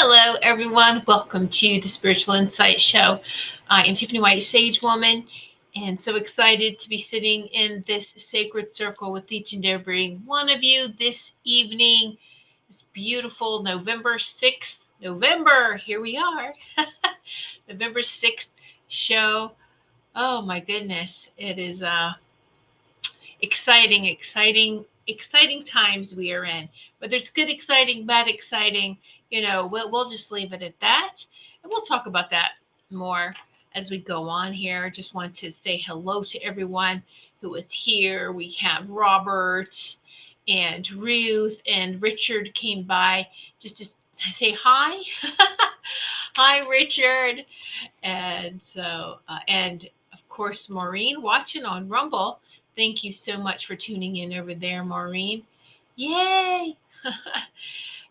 Hello, everyone. Welcome to the Spiritual Insight Show. I am Tiffany White, Sage Woman, and so excited to be sitting in this sacred circle with each and every one of you this evening. It's beautiful November 6th. November, here we are. November 6th show. Oh my goodness. It is exciting times we are in. But there's good exciting, bad exciting. We'll just leave it at that, and we'll talk about that more as we go on here. I just want to say hello to everyone who is here. We have Robert and Ruth and Richard came by just to say hi. Hi, Richard. And so, and of course, Maureen watching on Rumble. Thank you so much for tuning in over there, Maureen. Yay!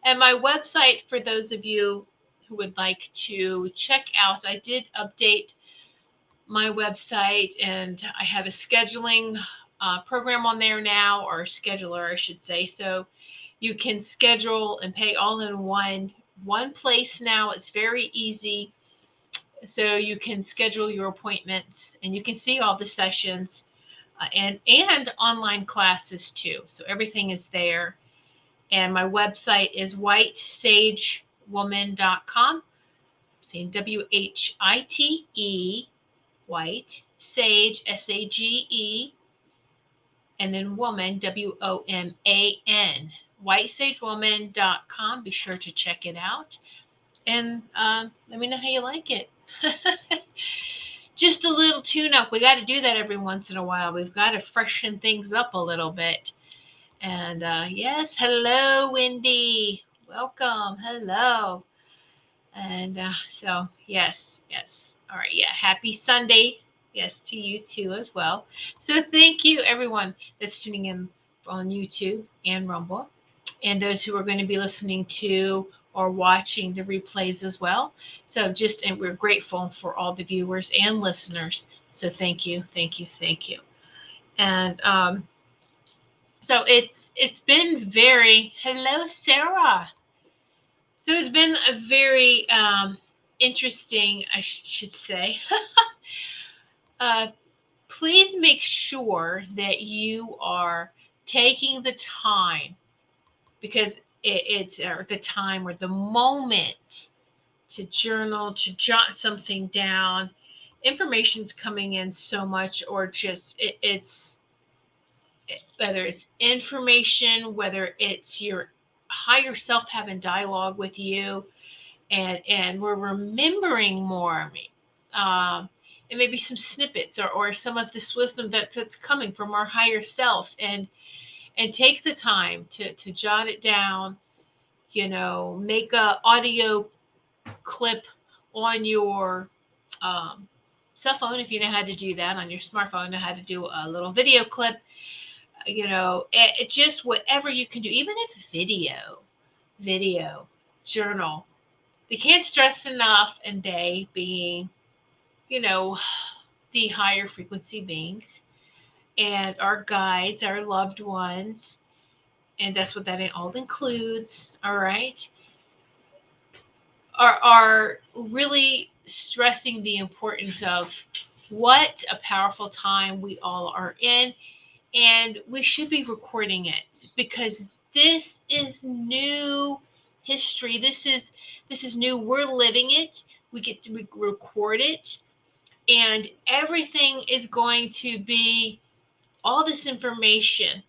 And my website, for those of you who would like to check out, I did update my website and I have a scheduling program on there now, or scheduler, I should say. So you can schedule and pay all in one place now. It's very easy. So you can schedule your appointments and you can see all the sessions and online classes too. So everything is there. And my website is whitesagewoman.com. Saying WHITE, white, sage, SAGE, and then woman, WOMAN. Whitesagewoman.com. Be sure to check it out. And let me know how you like it. Just a little tune-up. We got to do that every once in a while. We've got to freshen things up a little bit. And yes, hello, Wendy. Welcome. Hello. And so, yes. All right, yeah. Happy Sunday. Yes, to you too as well. So thank you, everyone that's tuning in on YouTube and Rumble, and those who are going to be listening to or watching the replays as well. So and we're grateful for all the viewers and listeners. So thank you. And so it's been very, hello, Sarah. So it's been a very interesting, I should say. Please make sure that you are taking the time, because it's the time or the moment to journal, to jot something down. Information's coming in so much, or just it's whether it's information, whether it's your higher self having dialogue with you, and we're remembering more. And maybe some snippets or some of this wisdom that's coming from our higher self, and take the time to jot it down. Make a audio clip on your cell phone if you know how to do that. On your smartphone, know how to do a little video clip. It just whatever you can do, even if video journal. They can't stress enough, and they being the higher frequency beings and our guides, our loved ones, and that's what that all includes. All right, are really stressing the importance of what a powerful time we all are in, and we should be recording it, because this is new history. This is new. We're living it. We get to record it, and everything is going to be all this information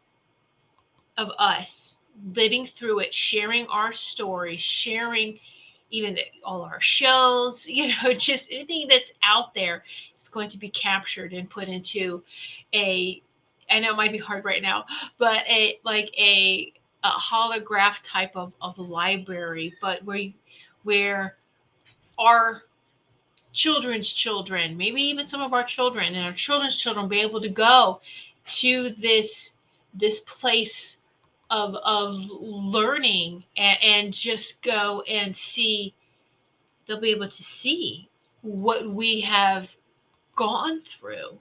of us living through it, sharing our stories, sharing even all our shows, just anything that's out there is going to be captured and put into I know it might be hard right now, but a holograph type of library, but where our children's children, maybe even some of our children and our children's children, will be able to go to this place of learning, and just go and see. They'll be able to see what we have gone through.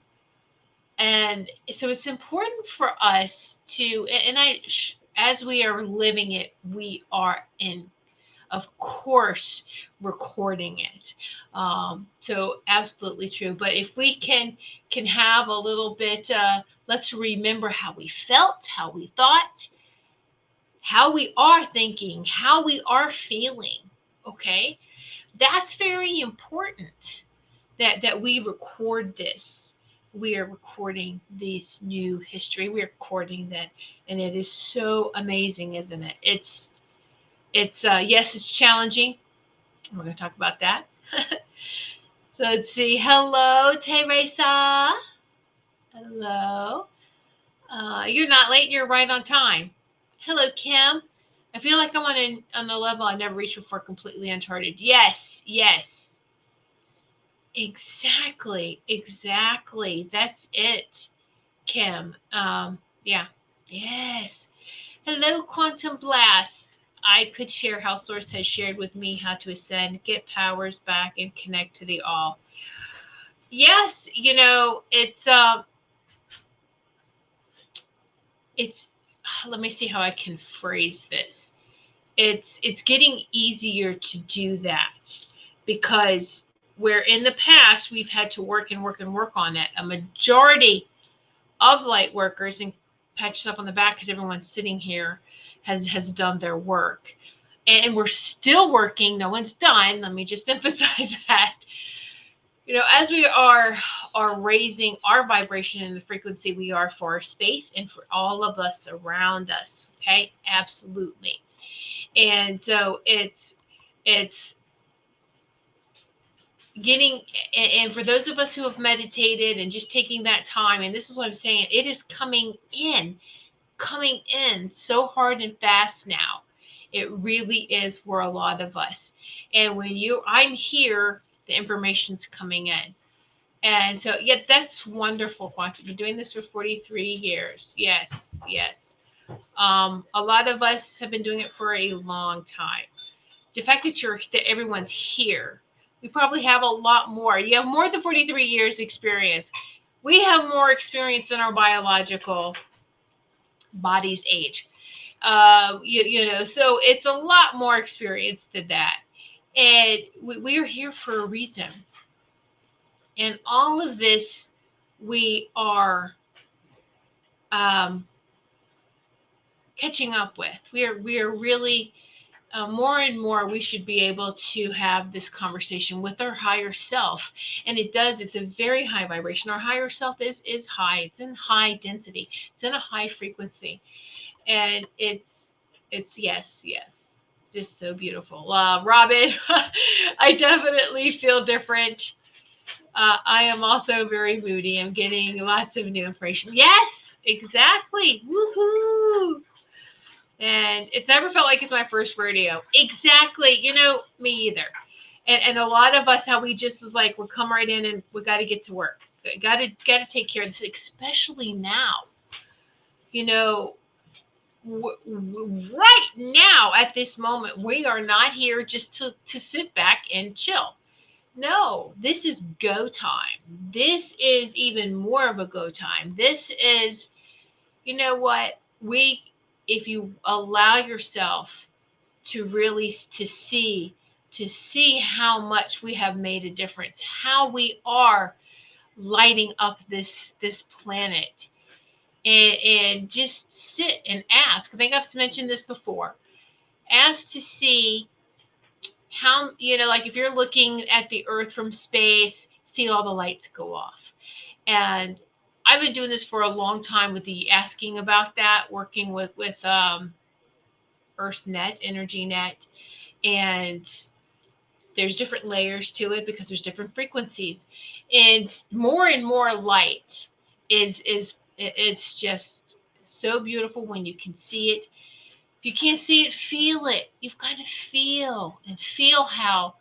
And so it's important for us to, as we are living it, we are in of course, recording it. So absolutely true. But if we can have a little bit, let's remember how we felt, how we thought, how we are thinking, how we are feeling. Okay, that's very important. That we record this. We are recording this new history. We're recording that, and it is so amazing, isn't it? It's yes, it's challenging. We're going to talk about that. So let's see. Hello, Teresa. Hello. You're not late. You're right on time. Hello, Kim. I feel like I'm on a level I never reached before, completely uncharted. Yes, yes. Exactly. That's it, Kim. Yeah. Yes. Hello, Quantum Blast. I could share how Source has shared with me how to ascend, get powers back, and connect to the all. Yes, it's let me see how I can phrase this. It's getting easier to do that because where in the past we've had to work and work and work on it. A majority of light workers, and pat yourself on the back because everyone's sitting here has done their work. And we're still working. No one's done. Let me just emphasize that. As we are raising our vibration and the frequency we are for our space and for all of us around us. Okay, absolutely. And so it's getting, and for those of us who have meditated and just taking that time, and this is what I'm saying, it is coming in so hard and fast now. It really is for a lot of us. And when I'm here, the information's coming in. And so, yeah, that's wonderful, Quantum. You've been doing this for 43 years. Yes. A lot of us have been doing it for a long time. The fact that everyone's here, we probably have a lot more. You have more than 43 years experience. We have more experience than our biological body's age. So it's a lot more experience than that. And we are here for a reason. And all of this, we are catching up with. We are really more and more. We should be able to have this conversation with our higher self, and it's a very high vibration. Our higher self is high. It's in high density. It's in a high frequency, and it's yes, just so beautiful. Robin, I definitely feel different. I am also very moody. I'm getting lots of new information. Yes, exactly. Woohoo! And it's never felt like it's my first rodeo. Exactly. Me either. And a lot of us, how we just is like, we'll come right in and we got to get to work. Got to take care of this, especially now. Right now at this moment, we are not here just to sit back and chill. No, this is go time. This is even more of a go time. This is, what, if you allow yourself to really to see how much we have made a difference, how we are lighting up this planet, and just sit and ask. I think I've mentioned this before. Ask to see how, like if you're looking at the earth from space, see all the lights go off. And I've been doing this for a long time with the asking about that, working with Earth's net, energy net, and there's different layers to it because there's different frequencies, and more light is it's just so beautiful when you can see it. If you can't see it, feel it. You've got to feel how,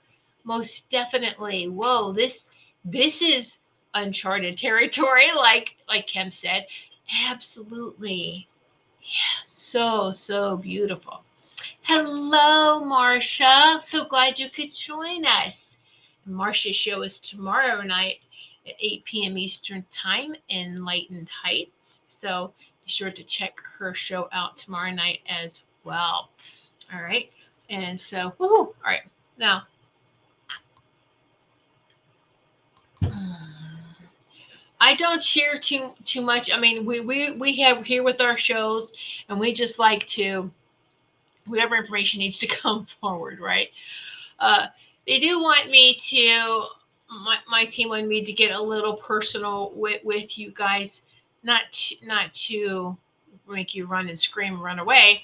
most definitely, whoa, this is uncharted territory, like Kim said. Absolutely. Yeah, so beautiful. Hello, Marcia. So glad you could join us. Marcia's show is tomorrow night at 8 p.m. Eastern Time in Enlightened Heights. So be sure to check her show out tomorrow night as well. All right. And so, woohoo! All right, now. I don't share too much. I mean, we have here with our shows, and we just like to whatever information needs to come forward, right? Uh, they do want me to my team wanted me to get a little personal with you guys, not to make you run and scream and run away,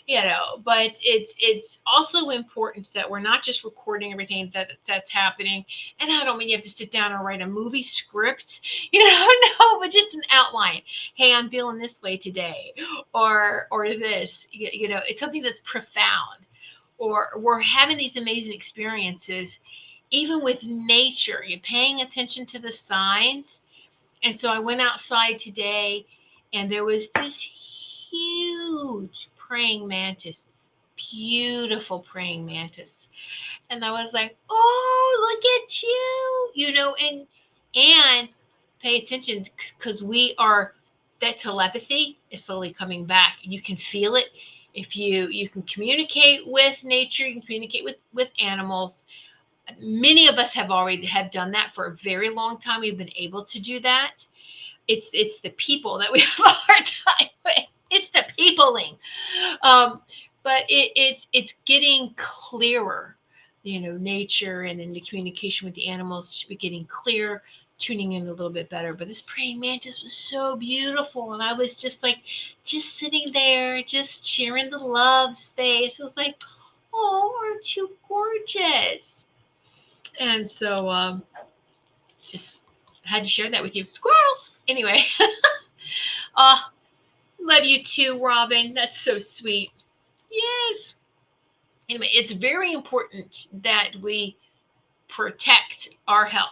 but it's also important that we're not just recording everything that's happening. And I don't mean you have to sit down and write a movie script, no, but just an outline. Hey, I'm feeling this way today, or this, it's something that's profound, or we're having these amazing experiences even with nature. You're paying attention to the signs. And so I went outside today, and there was this huge praying mantis, beautiful praying mantis. And I was like, "Oh, look at you!" And pay attention, because we are that telepathy is slowly coming back. You can feel it. If you can communicate with nature, you can communicate with animals. Many of us have done that for a very long time. We've been able to do that. It's the people that we have a hard time with. It's the peopling. But it's getting clearer. Nature and then the communication with the animals should be getting clear, tuning in a little bit better. But this praying mantis was so beautiful, and I was just sitting there, just sharing the love space. It was like, oh, aren't you gorgeous? And so just had to share that with you. Squirrels. Anyway, uh, love you too, Robin. That's so sweet. Yes. Anyway, it's very important that we protect our health.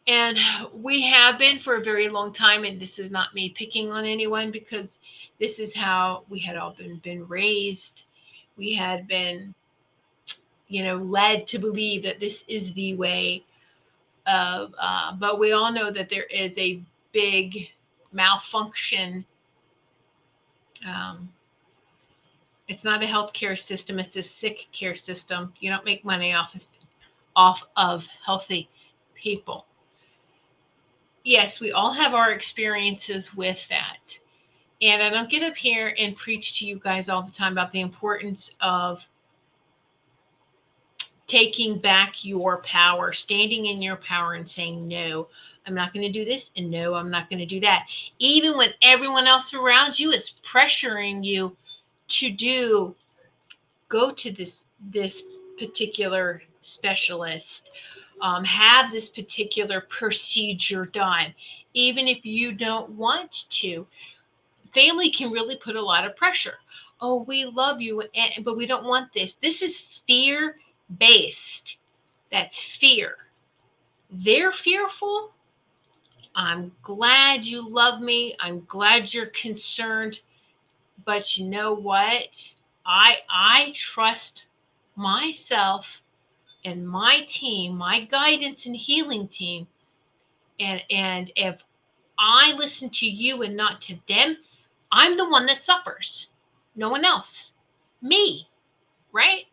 And we have been for a very long time, and this is not me picking on anyone, because this is how we had all been raised. We had been, led to believe that this is the way of, but we all know that there is a big malfunction. Um, it's not a healthcare system; it's a sick care system. You don't make money off of healthy people. Yes, we all have our experiences with that, and I don't get up here and preach to you guys all the time about the importance of taking back your power, standing in your power and saying, no, I'm not going to do this, and no, I'm not going to do that. Even when everyone else around you is pressuring you to go to this particular specialist, have this particular procedure done, even if you don't want to. Family can really put a lot of pressure. Oh, we love you, but we don't want this. This is fear based. That's fear. They're fearful. I'm glad you love me. I'm glad you're concerned. But you know what? I trust myself and my team, my guidance and healing team. And if I listen to you and not to them, I'm the one that suffers. No one else. Me, right?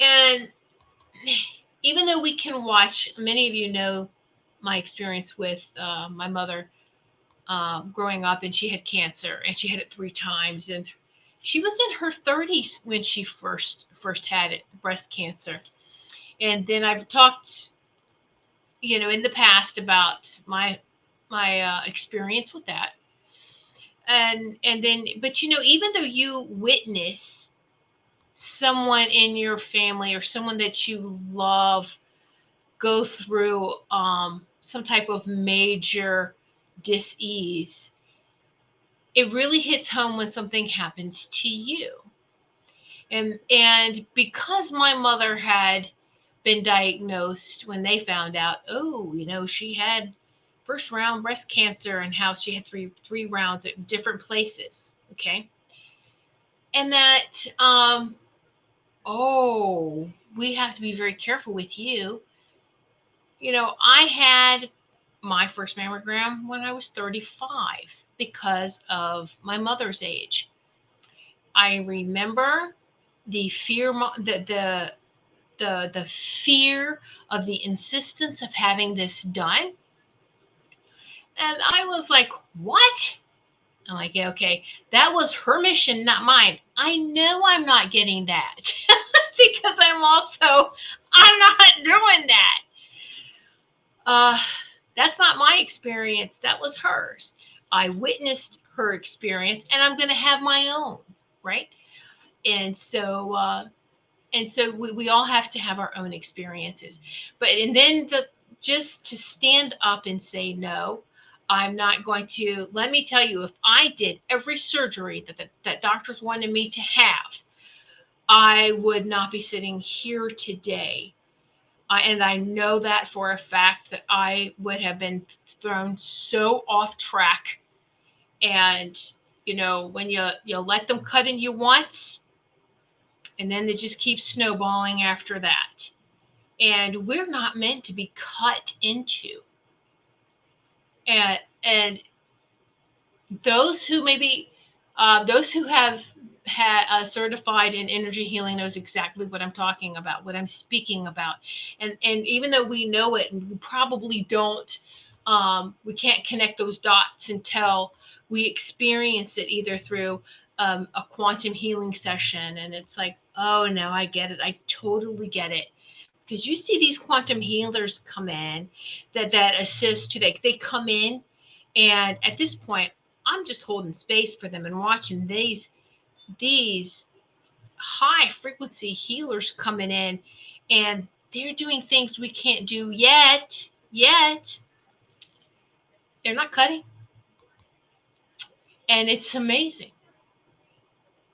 And even though we can watch, many of you know my experience with my mother growing up, and she had cancer, and she had it 3 times, and she was in her 30s when she first had it, breast cancer. And then I've talked, in the past about my experience with that, and then, but even though you witness someone in your family or someone that you love go through some type of major dis-ease, it really hits home when something happens to you. And because my mother had been diagnosed, when they found out, oh, she had first round breast cancer, and how she had three rounds at different places, okay, and that oh, we have to be very careful with you. I had my first mammogram when I was 35 because of my mother's age. I remember the fear, the fear of the insistence of having this done. And I was like, what? I'm like, yeah, okay, that was her mission, not mine. I know I'm not getting that because I'm not doing that. Uh, that's not my experience. That was hers. I witnessed her experience, and I'm going to have my own, right? And so, we all have to have our own experiences. And then just to stand up and say no. I'm not going to. Let me tell you, if I did every surgery that doctors wanted me to have, I would not be sitting here today. And I know that for a fact, that I would have been thrown so off track. And when you let them cut in you once, and then they just keep snowballing after that. And we're not meant to be cut into. And those who those who have had certified in energy healing knows exactly what I'm talking about, what I'm speaking about. And even though we know it, we probably don't. We can't connect those dots until we experience it, either through a quantum healing session, and it's like, oh no, I get it. I totally get it. Because you see these quantum healers come in that assist to they come in, and at this point I'm just holding space for them and watching these high frequency healers coming in, and they're doing things we can't do yet. They're not cutting, and it's amazing.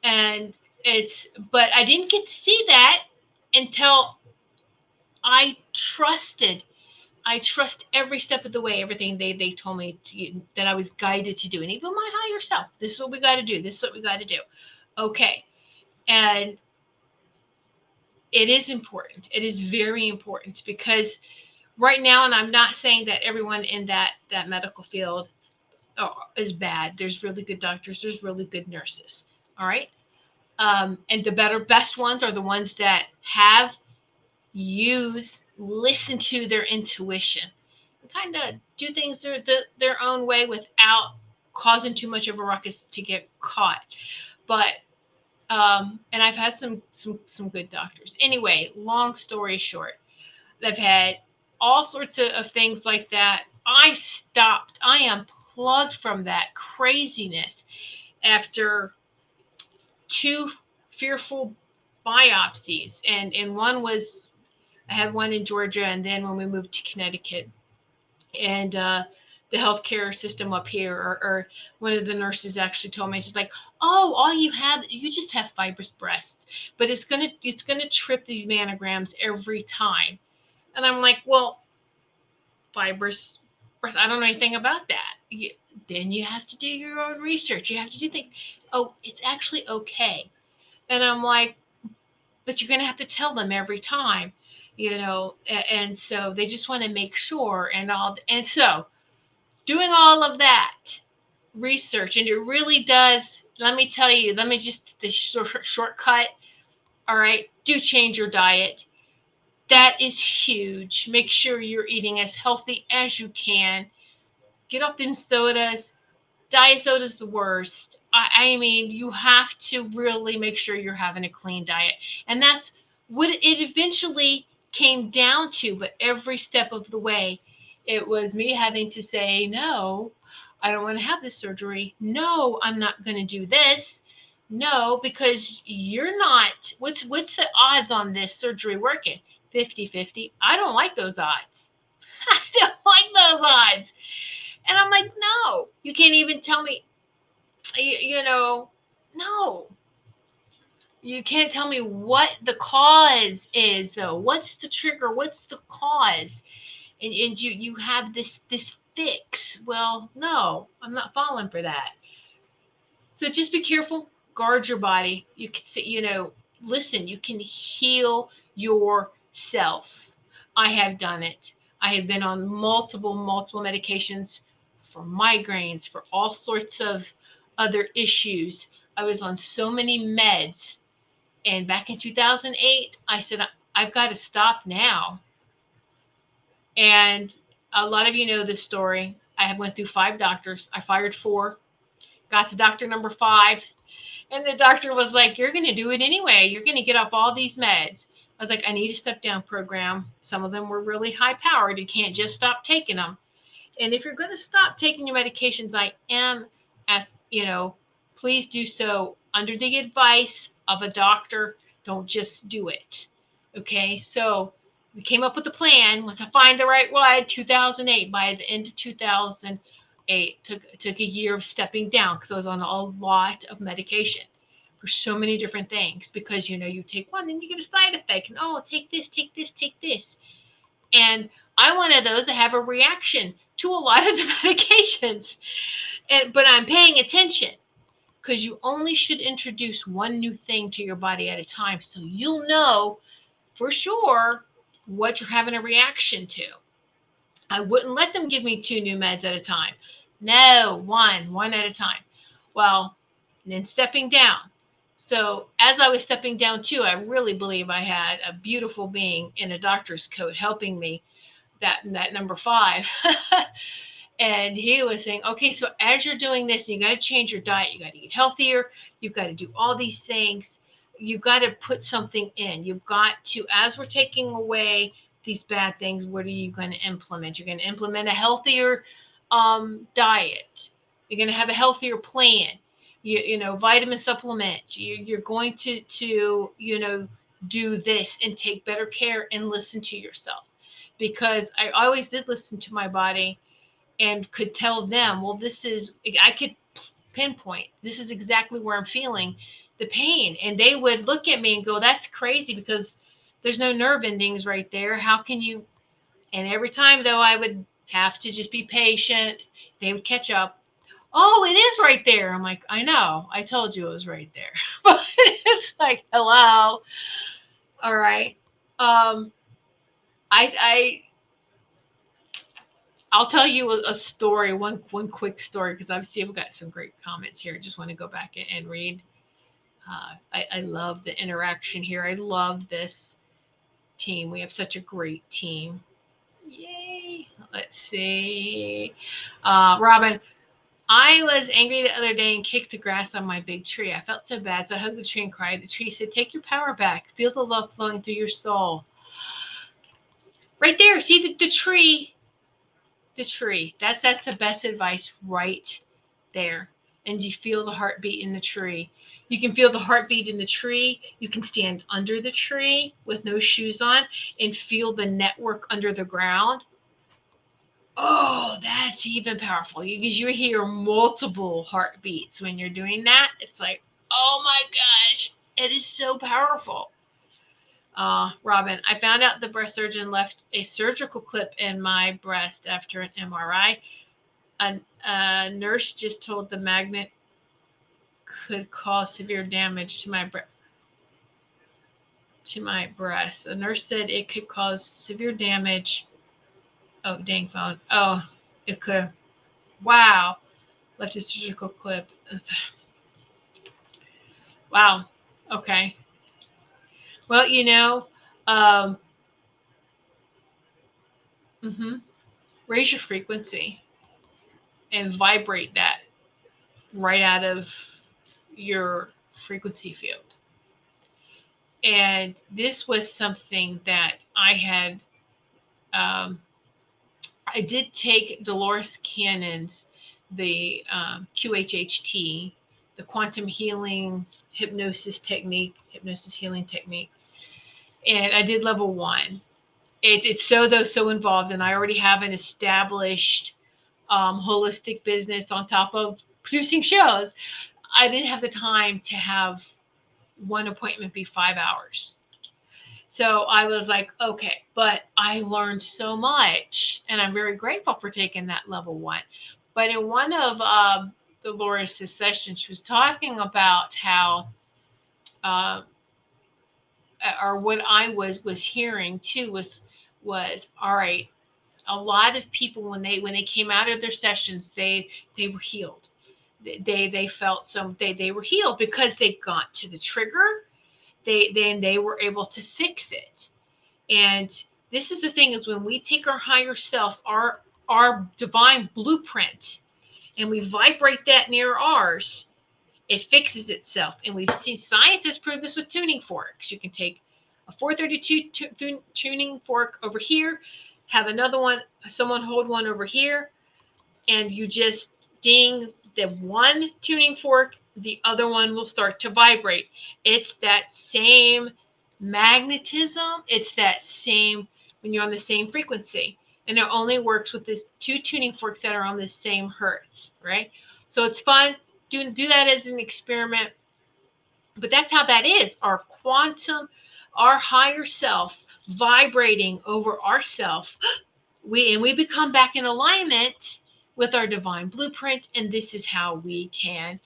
And but I didn't get to see that until I trusted. I trust every step of the way, everything they told me that I was guided to do. And even my higher self, this is what we got to do. This is what we got to do. Okay. And it is important. It is very important, because right now, and I'm not saying that everyone in that medical field is bad. There's really good doctors. There's really good nurses. All right. And the best ones are the ones that listen to their intuition, and kind of do things their own way without causing too much of a ruckus to get caught. But and I've had some good doctors. Anyway, long story short, I've had all sorts of things like that. I stopped. I unplugged from that craziness after 2 fearful biopsies, and one was, I had one in Georgia, and then when we moved to Connecticut, and the healthcare system up here, or one of the nurses actually told me, she's like, "Oh, you just have fibrous breasts, but it's gonna trip these mammograms every time." And I'm like, "Well, fibrous breasts, I don't know anything about that." Then you have to do your own research. You have to do things. Oh, it's actually okay. And I'm like, but you're gonna have to tell them every time. And so they just want to make sure, and so doing all of that research, and it really does, let me tell you, let me just the shortcut. All right, do change your diet. That is huge. Make sure you're eating as healthy as you can. Get off them sodas. Diet soda's the worst. I mean, you have to really make sure you're having a clean diet, and that's what it eventually came down to. But every step of the way, it was me having to say, no, I don't want to have this surgery. No, I'm not going to do this. No, because you're not. What's the odds on this surgery working? 50-50. I don't like those odds. I don't like those odds. And I'm like, no, you can't even tell me, no. You can't tell me what the cause is, though. What's the trigger? What's the cause? And you have this fix. Well, no, I'm not falling for that. So just be careful. Guard your body. You can see, listen, you can heal yourself. I have done it. I have been on multiple medications for migraines, for all sorts of other issues. I was on so many meds. And back in 2008, I said, I've got to stop now. And a lot of you know this story. I went through 5 doctors. I fired 4, got to doctor number 5. And the doctor was like, you're going to do it anyway. You're going to get off all these meds. I was like, I need a step down program. Some of them were really high powered. You can't just stop taking them. And if you're going to stop taking your medications, I am, please do so under the advice of a doctor. Don't just do it. Okay. So we came up with a plan. Let's find the right one. 2008. By the end of 2008, took a year of stepping down because I was on a lot of medication for so many different things. Because you take one and you get a side effect, and take this, take this, take this, and I'm one of those that have a reaction to a lot of the medications, but I'm paying attention. Because you only should introduce one new thing to your body at a time, so you'll know for sure what you're having a reaction to. I wouldn't let them give me 2 new meds at a time. No, one at a time. Well, then stepping down. So as I was stepping down too, I really believe I had a beautiful being in a doctor's coat helping me, that number 5. And he was saying, okay, so as you're doing this, you got to change your diet. You got to eat healthier. You've got to do all these things. You've got to put something in. You've got to, as we're taking away these bad things, what are you going to implement? You're going to implement a healthier diet. You're going to have a healthier plan. Vitamin supplements. You're going to do this and take better care and listen to yourself. Because I always did listen to my body and could tell them, well, I could pinpoint, this is exactly where I'm feeling the pain. And they would look at me and go, that's crazy because there's no nerve endings right there. How can you? And every time, though, I would have to just be patient. They would catch up. Oh, it is right there. I'm like, I know. I told you it was right there. But it's like, hello. All right. I'll tell you a story, one quick story, because obviously I've got some great comments here. I just want to go back and read. I love the interaction here. I love this team. We have such a great team. Yay. Let's see. Robin, I was angry the other day and kicked the grass on my big tree. I felt so bad, so I hugged the tree and cried. The tree said, take your power back. Feel the love flowing through your soul. Right there. See the tree. The tree. That's the best advice right there. And you feel the heartbeat in the tree. You can feel the heartbeat in the tree. You can stand under the tree with no shoes on and feel the network under the ground. Oh, that's even powerful, because you hear multiple heartbeats when you're doing that. It's like, oh my gosh, it is so powerful. Robin, I found out the breast surgeon left a surgical clip in my breast after an MRI. A nurse just told the magnet could cause severe damage to my breast. A nurse said it could cause severe damage. Oh, dang phone. Oh, it could. Wow. Left a surgical clip. Wow. Okay. Well, raise your frequency and vibrate that right out of your frequency field. And this was something that I had, I did take Dolores Cannon's, the QHHT, the quantum healing hypnosis healing technique. And I did level 1. It's so involved, and I already have an established holistic business on top of producing shows. I didn't have the time to have one appointment be 5 hours. So I was like, okay, but I learned so much, and I'm very grateful for taking that level 1. But in one of Dolores' sessions, she was talking about how, or what I was hearing too was all right. A lot of people, when they came out of their sessions, they were healed. they felt they were healed because they got to the trigger. They were able to fix it. And this is the thing, is when we take our higher self, our divine blueprint, and we vibrate that near ours, it fixes itself. And we've seen science has proved this with tuning forks. You can take a 432 tuning fork over here, have another one, someone hold one over here, and you just ding the one tuning fork, the other one will start to vibrate. It's that same magnetism. It's that same, when you're on the same frequency. And it only works with this two tuning forks that are on the same hertz, right? So it's fun. Do that as an experiment. But that's how that is. Our quantum, our higher self vibrating over ourself. We become back in alignment with our divine blueprint. And this is how we can.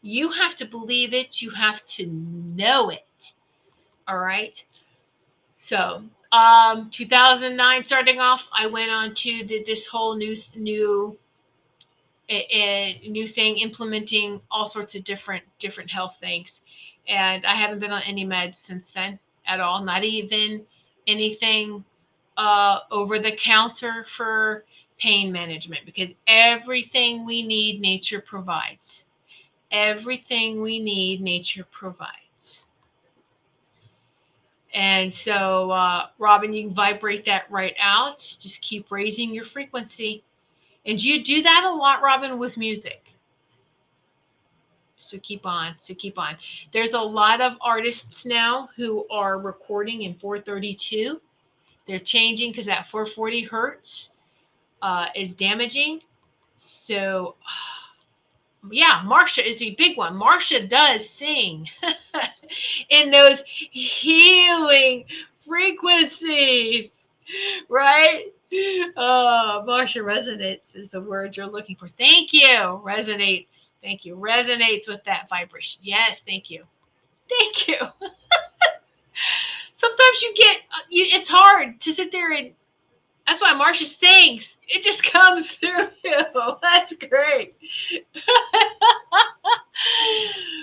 You have to believe it. You have to know it. All right. So 2009 starting off, I went on to this whole new thing, implementing all sorts of different health things. And I haven't been on any meds since then at all, not even anything over the counter for pain management, because everything we need, nature provides. Everything we need, nature provides. And so, Robin, you can vibrate that right out. Just keep raising your frequency. And you do that a lot, Robin, with music. So keep on. There's a lot of artists now who are recording in 432. They're changing because that 440 hertz is damaging. So, yeah, Marsha is a big one. Marsha does sing in those healing frequencies, right? Oh, Marsha resonates is the word you're looking for. Thank you. Resonates. Thank you. Resonates with that vibration. Yes, thank you. Thank you. Sometimes it's hard to sit there and, that's why Marsha sings. It just comes through you. That's great.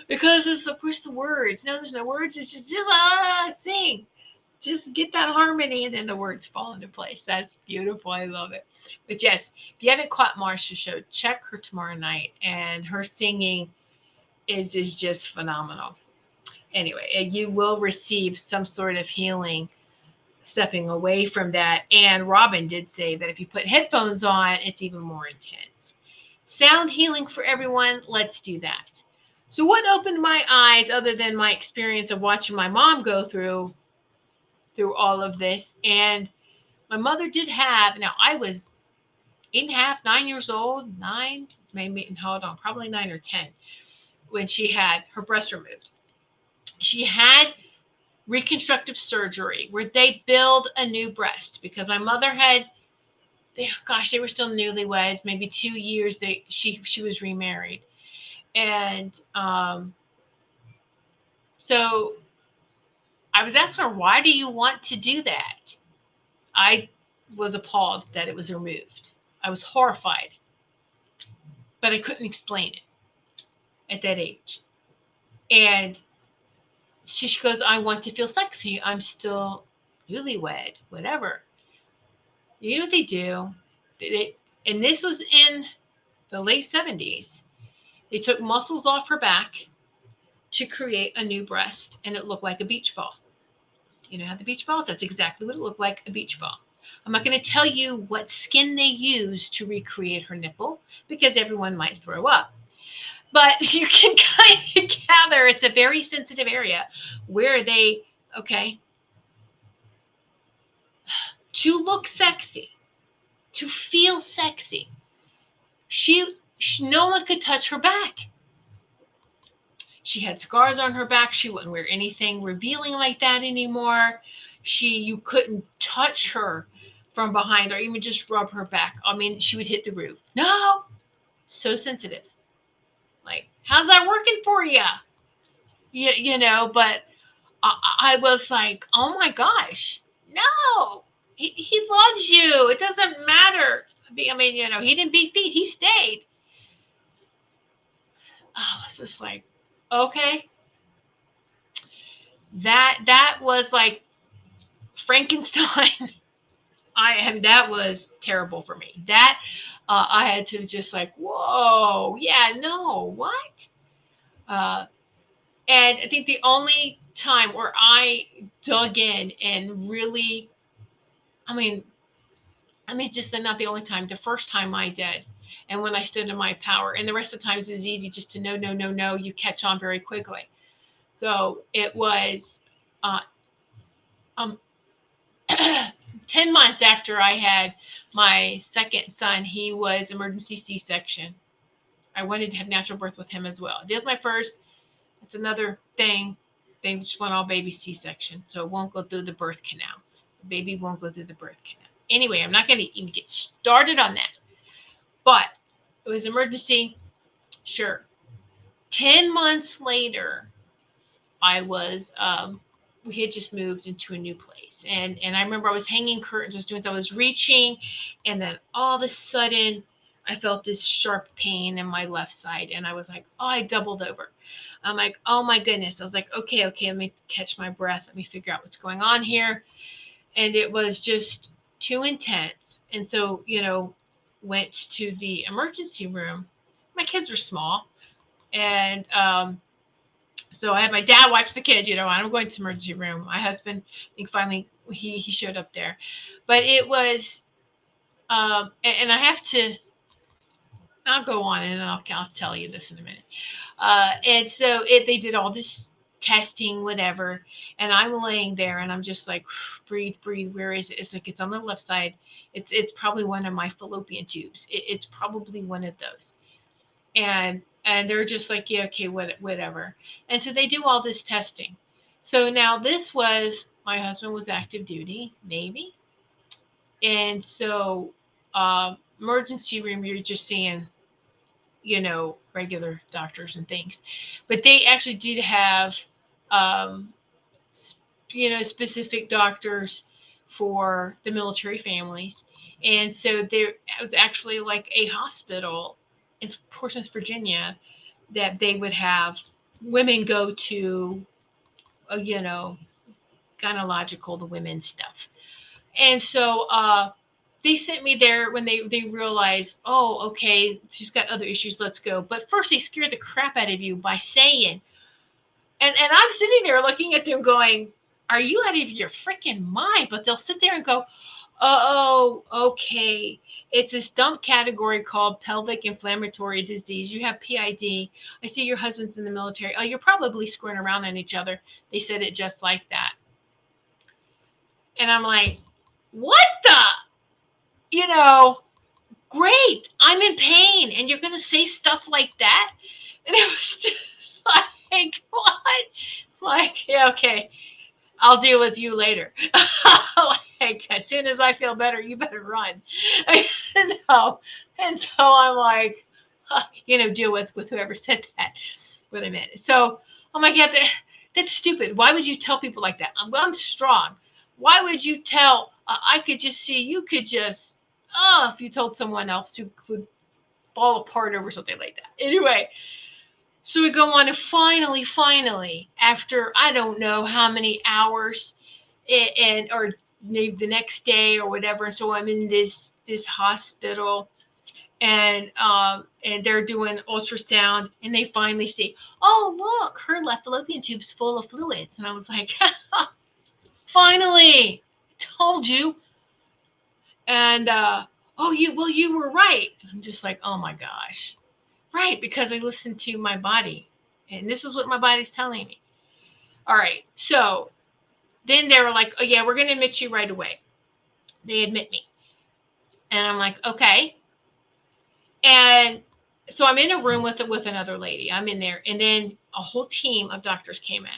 Because it's to push the words. No, there's no words. It's just sing. Just get that harmony, and then the words fall into place. That's beautiful. I love it. But yes, if you haven't caught Marsha's show, check her tomorrow night. And her singing is just phenomenal. Anyway, you will receive some sort of healing stepping away from that. And Robin did say that if you put headphones on, it's even more intense. Sound healing for everyone. Let's do that. So what opened my eyes, other than my experience of watching my mom go through all of this? And my mother did have, now I was 8.5, 9 years old, 9, maybe, hold on, probably 9 or 10, when she had her breast removed. She had reconstructive surgery where they build a new breast, because my mother had, they were still newlyweds, maybe 2 years. She was remarried. And so I was asking her, why do you want to do that? I was appalled that it was removed. I was horrified, but I couldn't explain it at that age. And she goes, I want to feel sexy. I'm still newlywed, whatever. You know what they do? And this was in the late 70s. They took muscles off her back to create a new breast, and it looked like a beach ball. You know how the beach balls? That's exactly what it looked like, a beach ball. I'm not going to tell you what skin they used to recreate her nipple, because everyone might throw up. But you can kind of gather it's a very sensitive area where they, to look sexy, to feel sexy, no one could touch her back. She had scars on her back. She wouldn't wear anything revealing like that anymore. You couldn't touch her from behind or even just rub her back. I mean, she would hit the roof. No, so sensitive. Like, how's that working for you? You know, but I was like, oh my gosh, no, he loves you. It doesn't matter. I mean, you know, he didn't beat feet. He stayed. just like, okay. That was like Frankenstein. That was terrible for me. That I had to just like, whoa, yeah, no, what? Uh, and I think the only time where I dug in and really, I mean, just not the only time. The first time I did, and when I stood in my power, and the rest of the times it was easy just to no, no, no, no. You catch on very quickly. So it was uh, um, 10 months after I had my second son. He was emergency C-section. I wanted to have natural birth with him as well. I did my first. It's another thing. They just want all baby C-section, so it won't go through the birth canal. The baby won't go through the birth canal. Anyway, I'm not going to even get started on that. But it was emergency. Sure. 10 months later, I was, we had just moved into a new place. And I remember I was hanging curtains, just doing, I was reaching, and then all of a sudden I felt this sharp pain in my left side. And I was like, oh, I doubled over. I'm like, oh my goodness. I was like, okay, let me catch my breath. Let me figure out what's going on here. And it was just too intense. And so, went to the emergency room. My kids were small. And so I had my dad watch the kids, I'm going to the emergency room. My husband, I think finally he showed up there. But it was, and I have to, I'll go on and I'll tell you this in a minute. And so they did all this testing, whatever. And I'm laying there and I'm just like, breathe. Where is it? It's like, it's on the left side. It's probably one of my fallopian tubes. It's probably one of those. And they're just like, yeah, okay, whatever. And so they do all this testing. So now this was, my husband was active duty, Navy. And so emergency room, you're just seeing, regular doctors and things. But they actually did have, specific doctors for the military families. And so there was actually like a hospital in Portsmouth, Virginia, that they would have women go to, gynecological, the women's stuff. And so they sent me there when they realized, oh, okay, she's got other issues, let's go. But first they scare the crap out of you by saying, and I'm sitting there looking at them going, are you out of your freaking mind? But they'll sit there and go, oh, okay. It's this dumb category called pelvic inflammatory disease. You have PID. I see your husband's in the military. Oh, you're probably screwing around on each other. They said it just like that. And I'm like, what the? Great. I'm in pain. And you're going to say stuff like that? And it was just like, what? Like, yeah, okay. I'll deal with you later. Like, as soon as I feel better, you better run. And so I'm like, deal with whoever said that. What I meant. So, oh my God, that's stupid. Why would you tell people like that? I'm strong. Why would you tell? I could just see, you could just, if you told someone else who would fall apart over something like that. Anyway. So we go on, and finally, after I don't know how many hours, or maybe the next day or whatever. And so I'm in this hospital, and they're doing ultrasound, and they finally say, oh, look, her left fallopian tube's full of fluids. And I was like, finally, told you. And you were right. I'm just like, oh my gosh. Right, because I listened to my body. And this is what my body's telling me. All right, so then they were like, oh, yeah, we're going to admit you right away. They admit me. And I'm like, okay. And so I'm in a room with another lady. I'm in there. And then a whole team of doctors came in.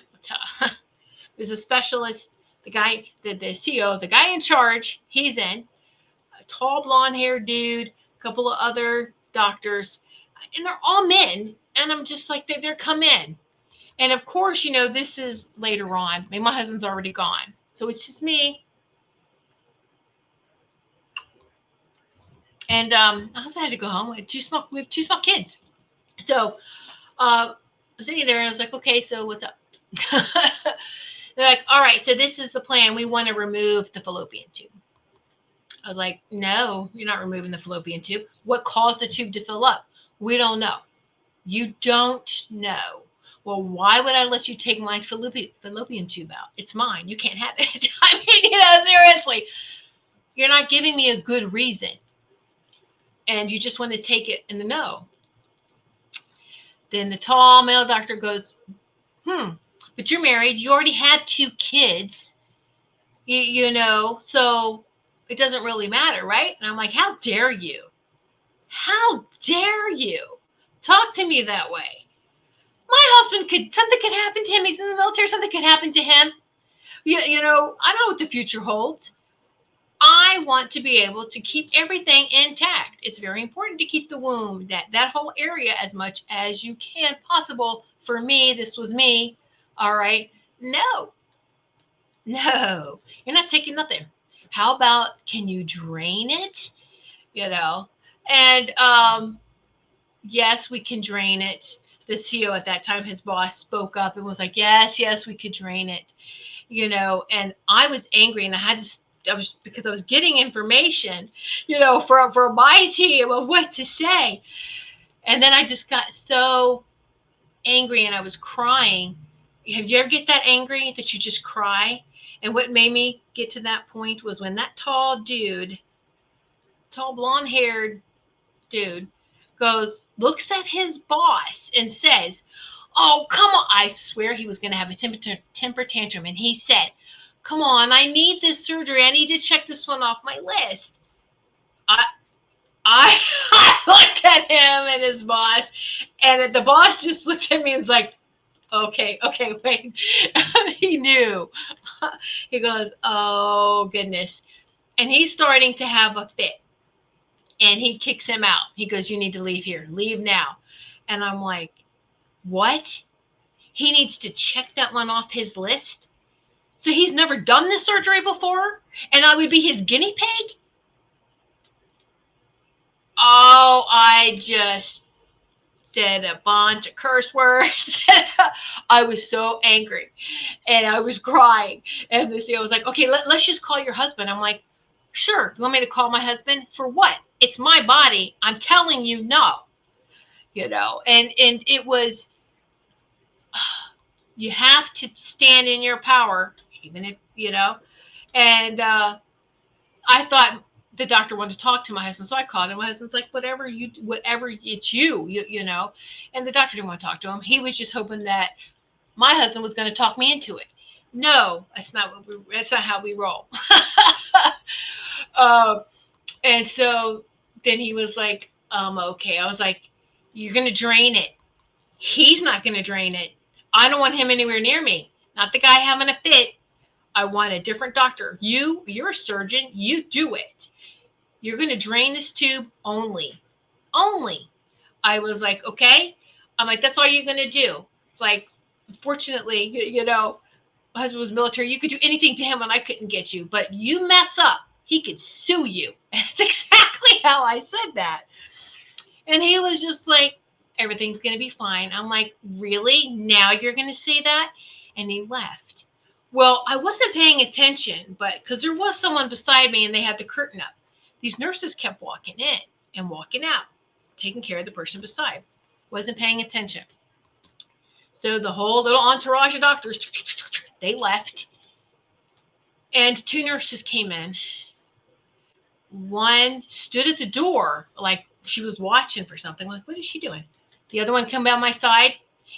There's a specialist, the guy, the CEO, the guy in charge, he's in. A tall, blonde-haired dude, a couple of other doctors. And they're all men. And I'm just like, they're come in. And of course, this is later on. I mean, my husband's already gone. So it's just me. And I also had to go home. We have two small kids. So I'm sitting there and I was like, okay, so what's up? They're like, all right, so this is the plan. We want to remove the fallopian tube. I was like, no, you're not removing the fallopian tube. What caused the tube to fill up? We don't know. You don't know. Well, why would I let you take my fallopian tube out? It's mine. You can't have it. I mean, seriously, you're not giving me a good reason. And you just want to take it in the no. Then the tall male doctor goes, but you're married. You already had 2 kids, so it doesn't really matter, right? And I'm like, how dare you? How dare you talk to me that way? My husband something could happen to him. He's in the military. Something could happen to him. I don't know what the future holds. I want to be able to keep everything intact. It's very important to keep the womb, that whole area, as much as you can possible. For me, this was me. All right. No, you're not taking nothing. How about, can you drain it? And yes, we can drain it. The CEO at that time, his boss, spoke up and was like, yes, we could drain it. And I was angry, and because I was getting information, for my team of what to say. And then I just got so angry and I was crying. Have you ever get that angry that you just cry? And what made me get to that point was when that tall blonde-haired dude looks at his boss and says, oh, come on. I swear he was going to have a temper tantrum. And he said, come on, I need this surgery. I need to check this one off my list. I looked at him and his boss, and the boss just looked at me and was like, okay, wait. He knew. He goes, oh, goodness. And he's starting to have a fit. And he kicks him out. He goes, you need to leave here. Leave now. And I'm like, what? He needs to check that one off his list? So he's never done this surgery before? And I would be his guinea pig? Oh, I just said a bunch of curse words. I was so angry. And I was crying. And the CEO was like, okay, let's just call your husband. I'm like, sure. You want me to call my husband? For what? It's my body. I'm telling you no. And it was, you have to stand in your power, even if, and I thought the doctor wanted to talk to my husband. So I called him. My husband's like, whatever, it's you, and the doctor didn't want to talk to him. He was just hoping that my husband was going to talk me into it. No, that's not how we roll. And so then he was like, okay. I was like, you're going to drain it. He's not going to drain it. I don't want him anywhere near me. Not the guy having a fit. I want a different doctor. You're a surgeon. You do it. You're going to drain this tube only. I was like, okay. I'm like, that's all you're going to do. It's like, fortunately, my husband was military. You could do anything to him and I couldn't get you. But you mess up, he could sue you. And that's exactly how I said that. And he was just like, everything's going to be fine. I'm like, really? Now you're going to say that? And he left. Well, I wasn't paying attention, but because there was someone beside me and they had the curtain up. These nurses kept walking in and walking out, taking care of the person beside. Wasn't paying attention. So the whole little entourage of doctors, they left. And 2 nurses came in. One stood at the door like she was watching for something. Like, what is she doing? The other one came by my side,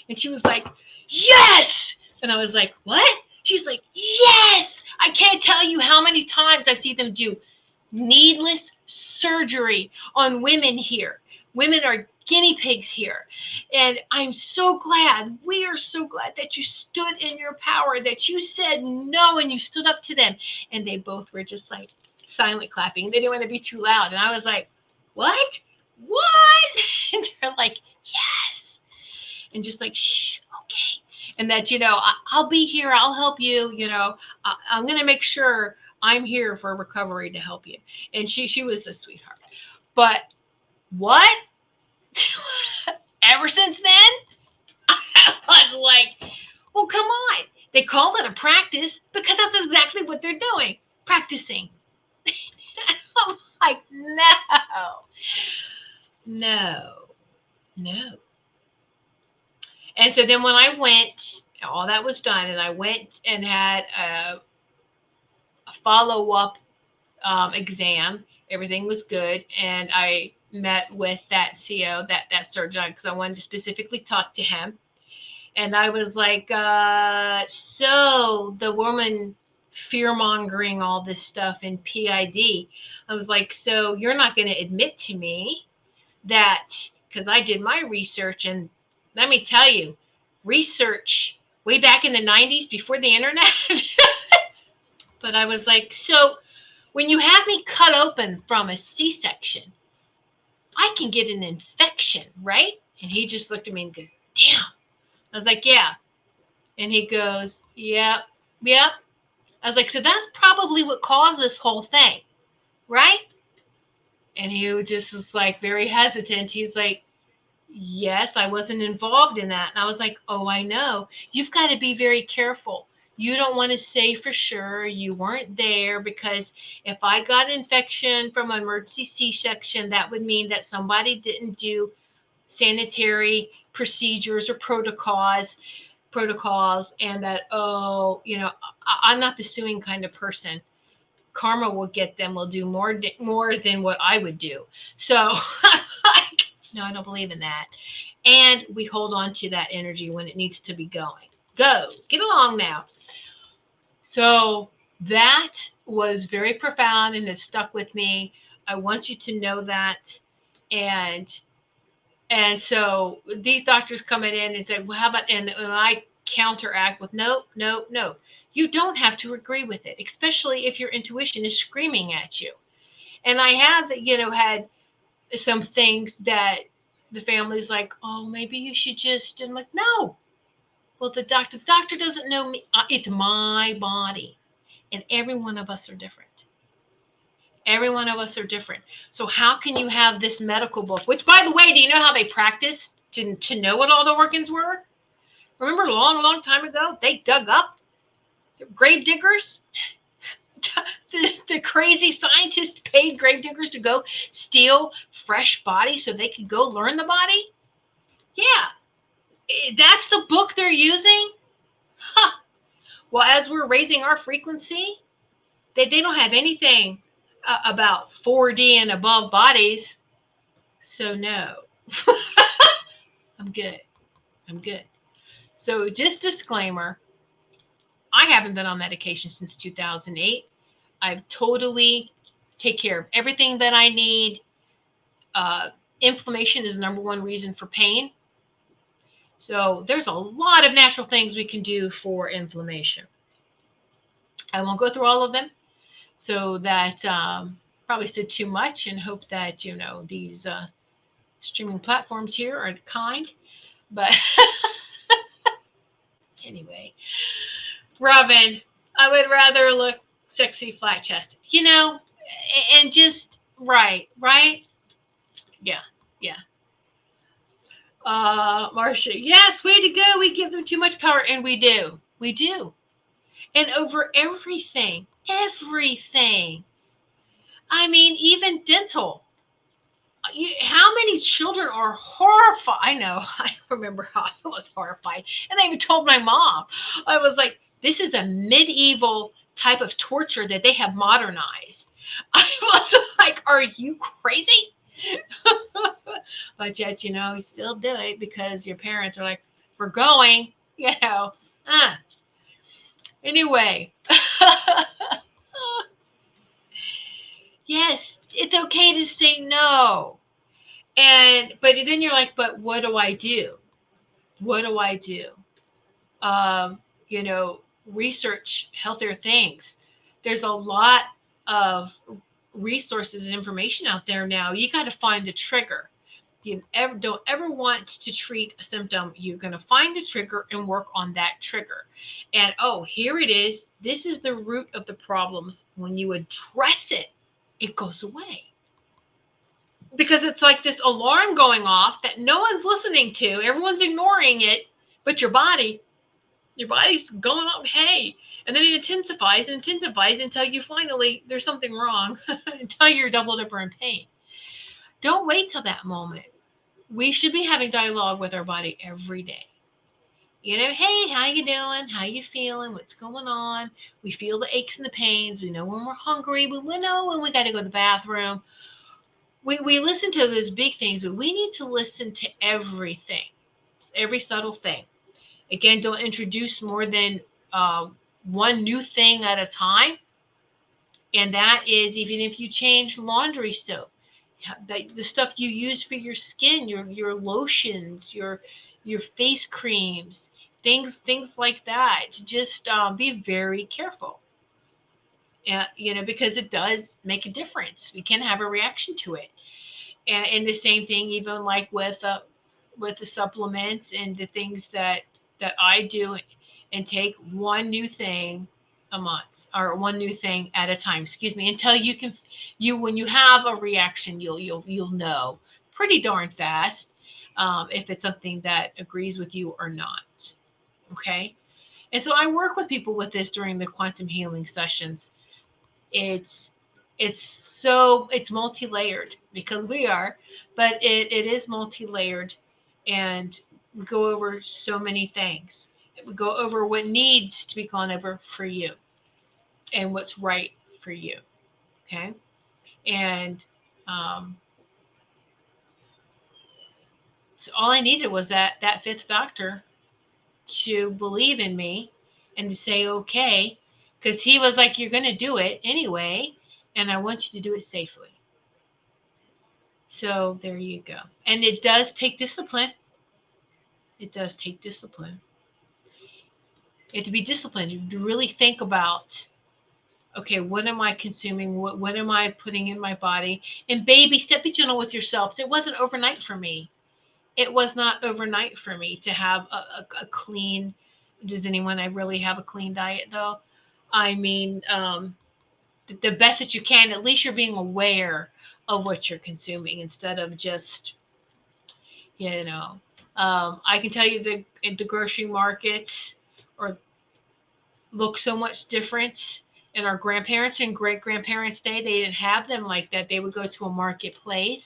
and she was like, yes! And I was like, what? She's like, yes! I can't tell you how many times I've seen them do needless surgery on women here. Women are guinea pigs here. And I'm so glad, we are so glad that you stood in your power, that you said no and you stood up to them. And they both were just like silent clapping. They didn't want to be too loud. And I was like, what? And they're like, yes. And just like, shh, okay. And that, I'll be here. I'll help you. I'm going to make sure I'm here for recovery to help you. And she was a sweetheart. But what? Ever since then, I like, well, come on. They call it a practice because that's exactly what they're doing, practicing. I'm like, no. And so then when I went, all that was done, and I went and had a follow-up exam. Everything was good, and I met with that CO, that surgeon, because I wanted to specifically talk to him. And I was like, so the woman fear-mongering all this stuff in PID, I was like, so you're not going to admit to me that, because I did my research, and let me tell you, research way back in the 90s before the internet. But I was like, so when you have me cut open from a C-section, I can get an infection, right? And he just looked at me and goes, damn. I was like, yeah. And he goes, yep. I was like, so that's probably what caused this whole thing, right? And he just was like very hesitant. He's like, yes, I wasn't involved in that. And I was like, oh, I know. You've got to be very careful. You don't want to say for sure you weren't there, because if I got an infection from an emergency C-section, that would mean that somebody didn't do sanitary procedures or protocols, and that, I'm not the suing kind of person. Karma will get them, will do more than what I would do. So no, I don't believe in that. And we hold on to that energy when it needs to be going. Go, get along now. So that was very profound, and it stuck with me. I want you to know that. And so these doctors coming in and said, well, how about, and I counteract with, no. You don't have to agree with it, especially if your intuition is screaming at you. And I have, had some things that the family's like, oh, maybe you should just, and I'm like, no. Well, the doctor doesn't know me. It's my body. And every one of us are different. Every one of us are different. So how can you have this medical book, which, by the way, do you know how they practiced to know what all the organs were? Remember a long, long time ago, they dug up grave diggers? The crazy scientists paid grave diggers to go steal fresh bodies so they could go learn the body? Yeah. That's the book they're using? Huh. Well, as we're raising our frequency, they don't have anything about 4D and above bodies. So no. I'm good. So just disclaimer, I haven't been on medication since 2008. I've totally take care of everything that I need. Inflammation is the number one reason for pain. So there's a lot of natural things we can do for inflammation. I won't go through all of them, so that probably said too much, and hope that, these streaming platforms here are kind. But anyway, Robin, I would rather look sexy flat-chested, and just right? Yeah. Marcia, yes, way to go. We give them too much power, and we do. And over everything. I mean, even dental. How many children are horrified? I know. I remember how I was horrified. And I even told my mom. I was like, this is a medieval type of torture that they have modernized. I was like, are you crazy? But yet, you still do it because your parents are like, we're going, Anyway. Yes, it's okay to say no. But then you're like, but what do I do? Research healthier things. There's a lot of resources and information out there now. You got to find the trigger. You don't ever want to treat a symptom. You're going to find the trigger and work on that trigger. And here it is. This is the root of the problems. When you address it, it goes away. Because it's like this alarm going off that no one's listening to. Everyone's ignoring it But your body's going up, hey, and then it intensifies and intensifies until you finally, there's something wrong, until you're doubled over in pain. Don't wait till that moment. We should be having dialogue with our body every day. You know, hey, how you doing? How you feeling? What's going on? We feel the aches and the pains. We know when we're hungry. We know when we got to go to the bathroom. We listen to those big things, but we need to listen to everything, every subtle thing. Again, don't introduce more than one new thing at a time. And that is, even if you change laundry soap, the stuff you use for your skin, your lotions, your face creams, things like that. Just be very careful. Because it does make a difference. We can have a reaction to it. And the same thing, even like with the supplements and the things that I do, and take one new thing a month, or one new thing at a time, excuse me, until when you have a reaction, you'll know pretty darn fast if it's something that agrees with you or not. Okay. And so I work with people with this during the quantum healing sessions. It's it's multi-layered, because we are, but it is multi-layered, and we go over so many things. We go over what needs to be gone over for you, and what's right for you. Okay. And um, so all I needed was that fifth doctor to believe in me and to say okay, because he was like, you're going to do it anyway, and I want you to do it safely. So there you go. And it does take discipline. It does take discipline. You have to be disciplined. You have to really think about, okay, what am I consuming? What am I putting in my body? And baby step, be gentle with yourselves. It wasn't overnight for me. It was not overnight for me to have a clean. Does anyone really have a clean diet though? I mean, the best that you can. At least you're being aware of what you're consuming, instead of just, you know. I can tell you the grocery markets or look so much different. In our grandparents' and great grandparents' day, they didn't have them like that. They would go to a marketplace,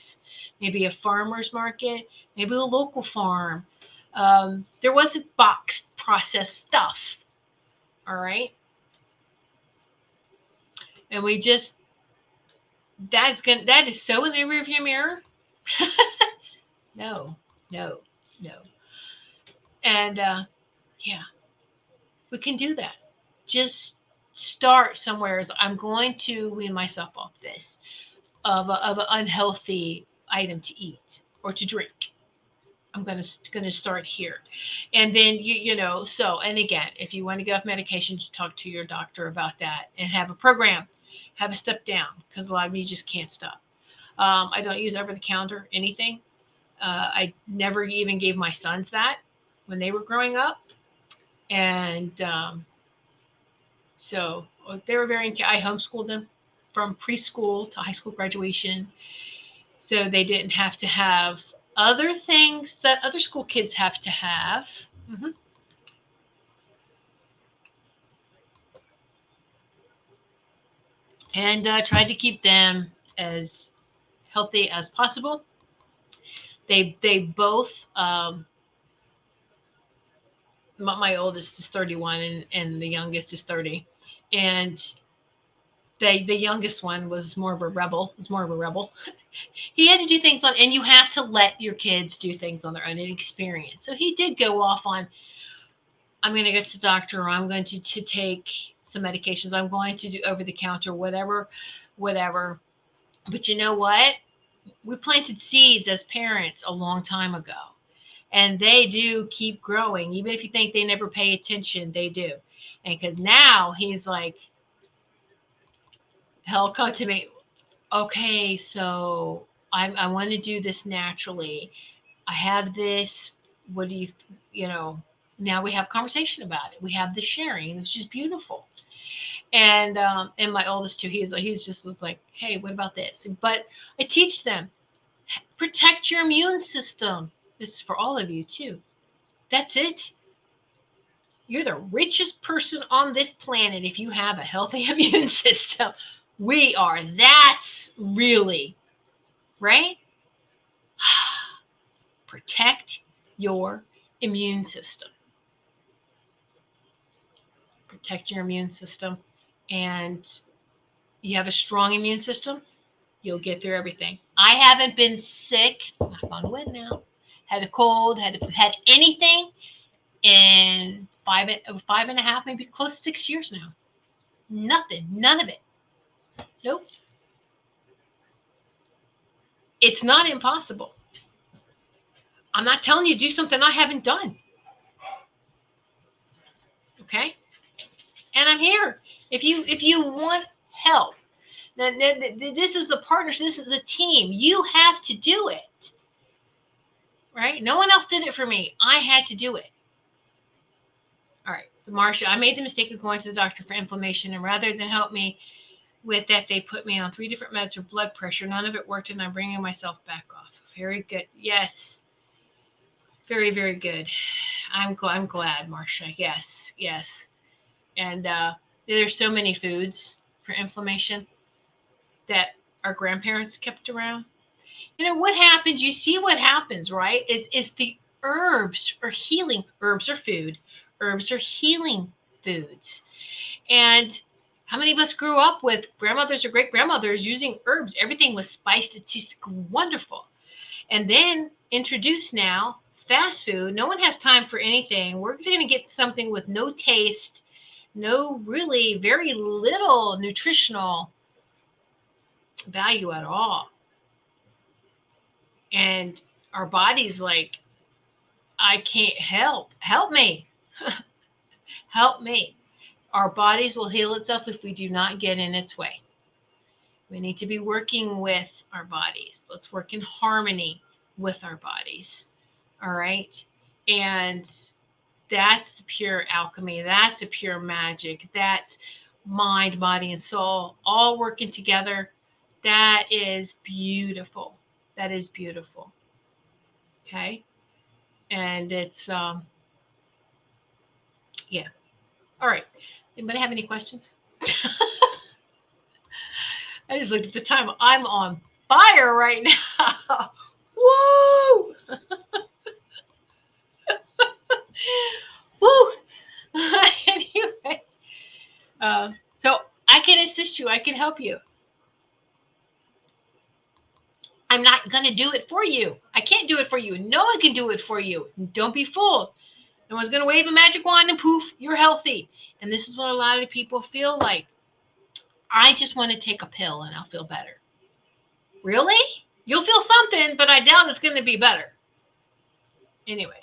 maybe a farmer's market, maybe a local farm. There wasn't boxed processed stuff. All right. And we just, that is so in the rearview mirror. No, no, no. And yeah, we can do that. Just start somewhere. I'm going to wean myself off this of an unhealthy item to eat or to drink. I'm gonna start here, and then So, and again, if you want to get off medication, talk to your doctor about that, and have a program, have a step down, because a lot of you just can't stop. I don't use over the counter anything. I never even gave my sons that when they were growing up, and so they were I homeschooled them from preschool to high school graduation, so they didn't have to have other things that other school kids have to have. Mm-hmm. And tried to keep them as healthy as possible. They both. My oldest is 31, and the youngest is 30, and the youngest one was more of a rebel. He had to do things and you have to let your kids do things on their own and experience. So he did go off on, I'm going to go to the doctor, or I'm going to take some medications. I'm going to do over the counter, whatever. But you know what? We planted seeds as parents a long time ago, and they do keep growing. Even if you think they never pay attention, they do. And because now he's like, he'll come to me, okay, so I want to do this naturally. I have this. What do now we have conversation about it. We have the sharing, which is beautiful. And my oldest too, he's just was like, hey, what about this? But I teach them, protect your immune system. This is for all of you too. That's it. You're the richest person on this planet if you have a healthy immune system. We are. That's really, right? Protect your immune system. Protect your immune system. And you have a strong immune system, you'll get through everything. I haven't been sick, knock on wood now, had a cold, had anything in five and a half, maybe close to 6 years now. Nothing, none of it. Nope. It's not impossible. I'm not telling you to do something I haven't done. Okay? And I'm here. If you want help, this is a partnership. This is a team. You have to do it. Right? No one else did it for me. I had to do it. All right. So, Marcia, I made the mistake of going to the doctor for inflammation, and rather than help me with that, they put me on 3 different meds for blood pressure. None of it worked, and I'm bringing myself back off. Very good. Yes. Very, very good. I'm glad, Marcia. Yes, yes. And there's so many foods for inflammation that our grandparents kept around. You know what happens? You see what happens, right? Is the herbs are healing. Herbs are food. Herbs are healing foods. And how many of us grew up with grandmothers or great grandmothers using herbs? Everything was spiced. It tastes wonderful. And then introduce now fast food. No one has time for anything. We're going to get something with no taste, no really very little nutritional value at all. And our body's like, I can't help me. Help me. Our bodies will heal itself if we do not get in its way. We need to be working with our bodies. Let's work in harmony with our bodies. All right. And that's the pure alchemy. That's the pure magic. That's mind, body, and soul all working together. That is beautiful. That is beautiful. Okay. And it's, yeah. All right. Anybody have any questions? I just looked at the time. I'm on fire right now. Woo! Woo! Anyway, so I can assist you. I can help you. I'm not going to do it for you. I can't do it for you. No one can do it for you. Don't be fooled. No one's going to wave a magic wand and poof, you're healthy. And this is what a lot of people feel like. I just want to take a pill and I'll feel better. Really? You'll feel something, but I doubt it's going to be better. Anyway.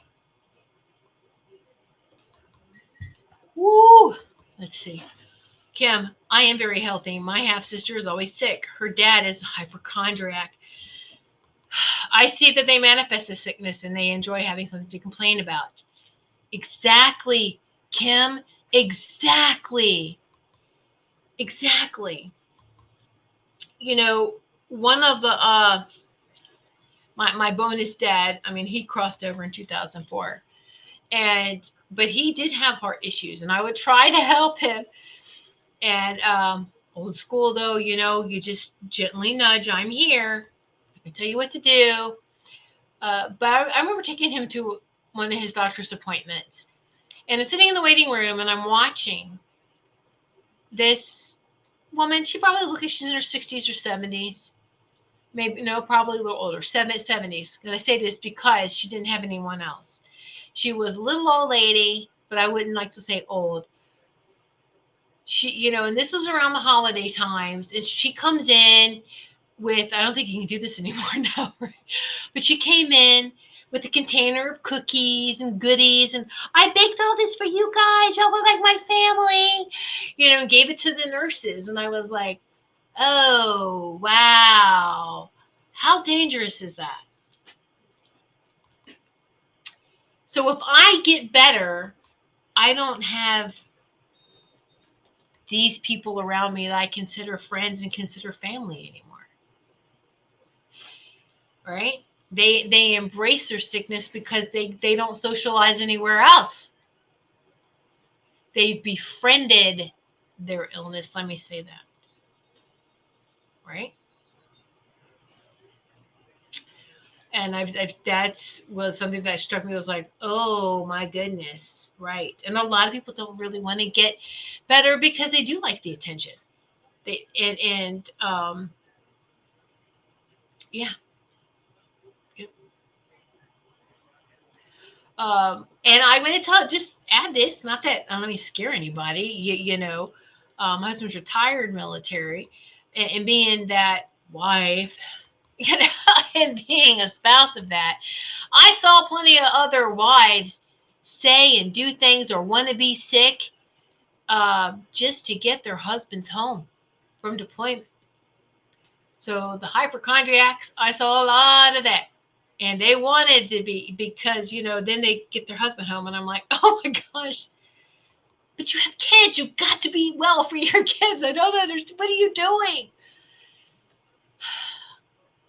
Woo! Let's see. Kim, I am very healthy. My half-sister is always sick. Her dad is a hypochondriac. I see that they manifest a sickness and they enjoy having something to complain about. Exactly, Kim. Exactly. You know, one of the my bonus dad, I mean, he crossed over in 2004, but he did have heart issues, and I would try to help him. And old school though, you know, you just gently nudge. I'm here. I can tell you what to do. But I remember taking him to one of his doctor's appointments, and I'm sitting in the waiting room, and I'm watching this woman. She probably looked like she's in her 60s or 70s. Maybe, no, probably a little older, 70s. And I say this because she didn't have anyone else. She was a little old lady, but I wouldn't like to say old. She, you know, and this was around the holiday times. And she comes in with, I don't think you can do this anymore now, right? But she came in with a container of cookies and goodies, and I baked all this for you guys. Y'all look like my family, you know, and gave it to the nurses. And I was like, oh, wow. How dangerous is that? So if I get better, I don't have these people around me that I consider friends and consider family anymore. Right? They embrace their sickness because they don't socialize anywhere else. They've befriended their illness. Let me say that. Right? And that's was something that struck me. I was like, oh my goodness, right? And a lot of people don't really want to get better because they do like the attention. They and yeah. Yep. And I'm going to just add this, not that let me scare anybody. My husband's retired military, and being that wife, you know, and being a spouse of that, I saw plenty of other wives say and do things or want to be sick just to get their husbands home from deployment. So the hypochondriacs, I saw a lot of that. And they wanted to be because, then they get their husband home. And I'm like, oh my gosh, but you have kids. You've got to be well for your kids. I don't understand. What are you doing?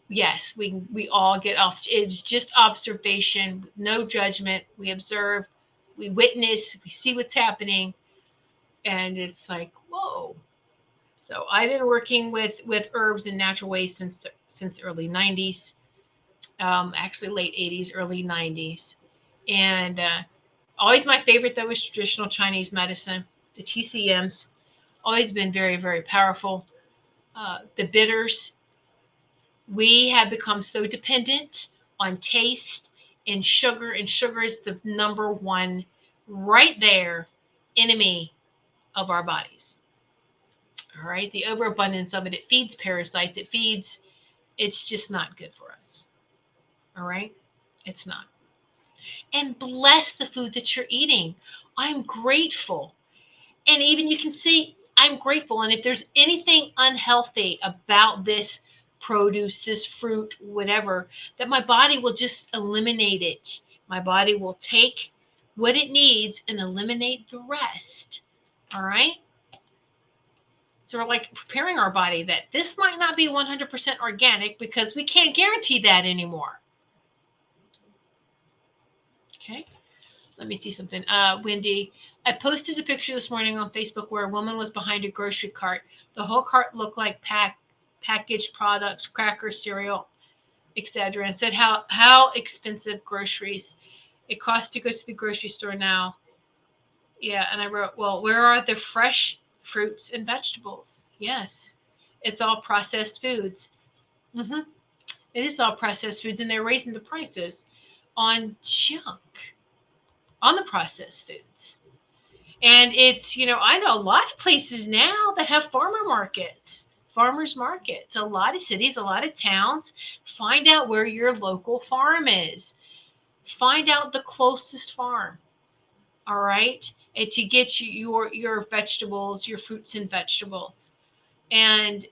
Yes, we all get off. It's just observation, no judgment. We observe, we witness, we see what's happening. And it's like, whoa. So I've been working with herbs and natural ways since the early 90s. Actually late 80s, early 90s. And always my favorite, though, is traditional Chinese medicine. The TCMs, always been very, very powerful. The bitters, we have become so dependent on taste and sugar is the number one, right there, enemy of our bodies. All right, the overabundance of it feeds parasites. It's just not good for us. All right, it's not. And bless the food that you're eating. I'm grateful. And even you can see, I'm grateful. And if there's anything unhealthy about this produce, this fruit, whatever, that my body will just eliminate it. My body will take what it needs and eliminate the rest. All right? So we're like preparing our body that this might not be 100% organic because we can't guarantee that anymore. Okay? Let me see something. Wendy, I posted a picture this morning on Facebook where a woman was behind a grocery cart. The whole cart looked like packaged products, crackers, cereal, etc., and said how expensive groceries it costs to go to the grocery store now. Yeah, and I wrote, well, where are the fresh fruits and vegetables? Yes, it's all processed foods. Mm-hmm. It is all processed foods, and they're raising the prices on junk, on the processed foods. And it's, I know a lot of places now that have farmers markets, a lot of cities, a lot of towns. Find out where your local farm is. Find out the closest farm. All right. And to get your vegetables, your fruits and vegetables. And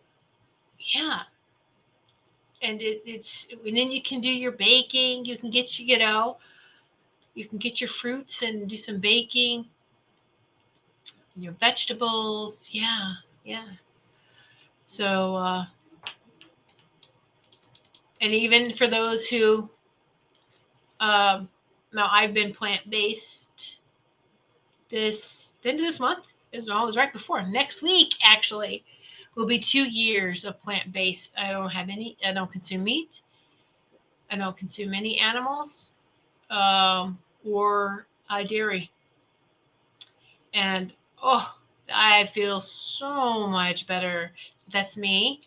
yeah. And and then you can do your baking. You can get, you can get your fruits and do some baking. Your vegetables. Yeah. Yeah. So, and even for those who, now I've been plant-based this month. It was right before. Next week, actually, will be 2 years of plant-based. I don't consume meat. I don't consume any animals, or dairy. And, I feel so much better. That's me.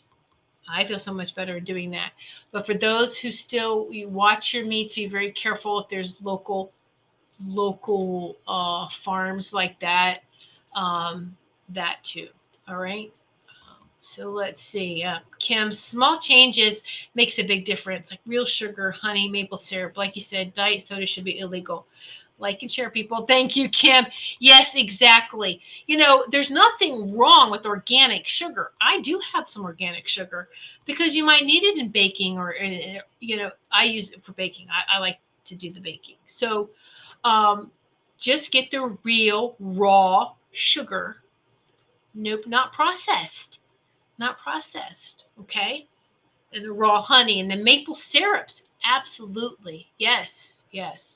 I feel so much better doing that. But for those who still, you watch your meats, be very careful if there's local farms like that. That too. All right. So let's see. Kim, small changes makes a big difference. Like real sugar, honey, maple syrup. Like you said, diet soda should be illegal. Like and share, people. Thank you, Kim. Yes, exactly. There's nothing wrong with organic sugar. I do have some organic sugar because you might need it in baking or, I use it for baking. I like to do the baking. So just get the real raw sugar. Nope, not processed. Not processed. Okay? And the raw honey and the maple syrups. Absolutely. Yes, yes.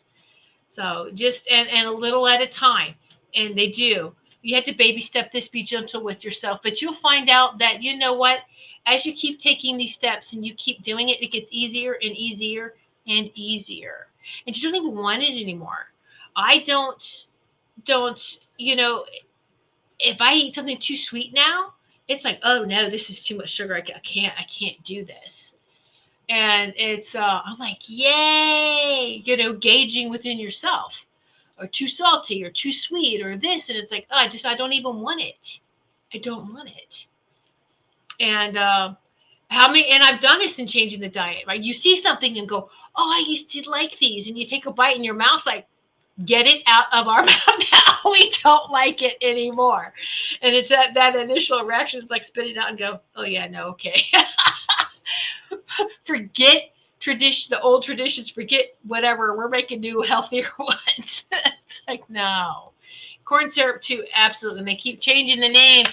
So just and a little at a time. And they do. You had to baby step this, be gentle with yourself. But you'll find out that, you know what, as you keep taking these steps and you keep doing it, it gets easier and easier and easier. And you don't even want it anymore. I don't, you know, if I eat something too sweet now, it's like, oh no, this is too much sugar. I can't do this. And it's, I'm like, yay, you know, gauging within yourself, or too salty or too sweet or this. And it's like, oh, I don't even want it. I don't want it. And, and I've done this in changing the diet, right? You see something and go, oh, I used to like these. And you take a bite in your mouth, like, get it out of our mouth now. We don't like it anymore. And it's that initial reaction. It's like spit it out and go, oh yeah, no, okay. Forget tradition, the old traditions, forget whatever. We're making new, healthier ones. It's like, no. Corn syrup too, absolutely. And they keep changing the name